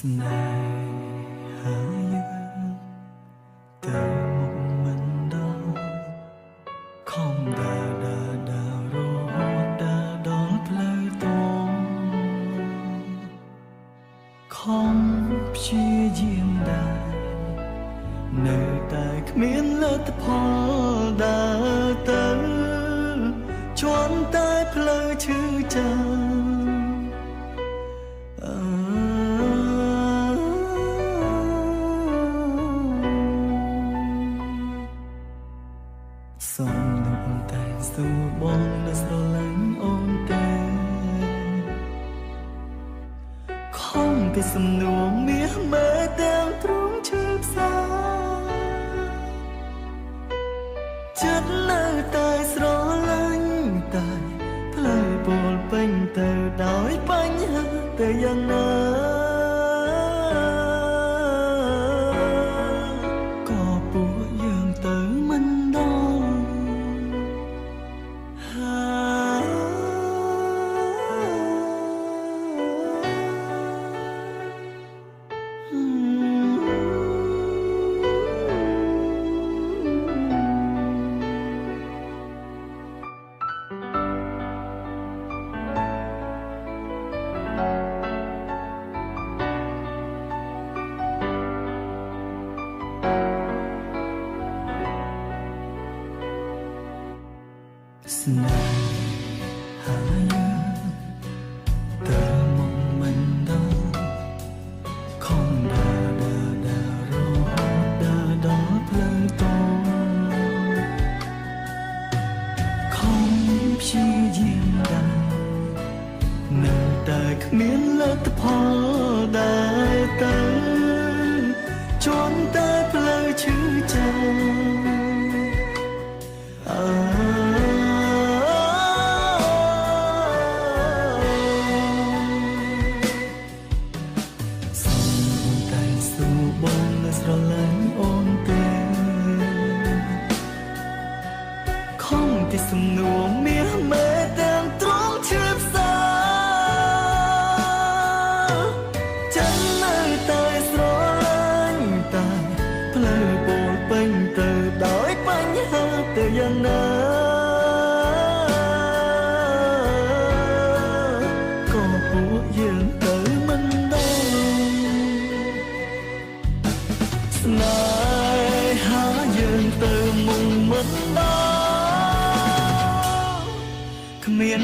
ស្នេហាយើងទៅមុខមិនដល់ខំដើររហូតដល់ផ្លូវតងខំព្យាយាមដែរនៅតែគ្មានលទ្ធផលដើរទៅជន់តែផ្លូវឈឺចាំសូមលោកតែសួរបងនៅស្រឡាញ់អូនទេខំពីសំនួរមាសមើលទាំងទ្រង់ឈឺផ្សាចិត្តនៅតែស្រឡាញ់តែផ្លូវពោលពេញទៅដោយបញ្ហាទៅយ៉ាងណាក៏ពួកយើងទៅមិនដល់ស្នេហាយើងទៅមុខមិនដល់ខំដើររហូតដល់ផ្លូវតងខំព្យាយាមដែរនៅតែគ្មានលទ្ធផលដែរទៅជន់តែផ្លូវឈឺចាំបងនៅស្រឡាញ់អូនទេខំទីសំនួរមាសមើលទាំងទ្រង់ឈឺផ្សាចិត្តនៅតែស្រឡាញ់តែផ្លូវពោលពេញទៅដោយបញ្ហាទៅយ៉ាងណាក៏ពួកយើងទៅមិនស្នេហាយើងទៅមុខមិនដល់គ្មាន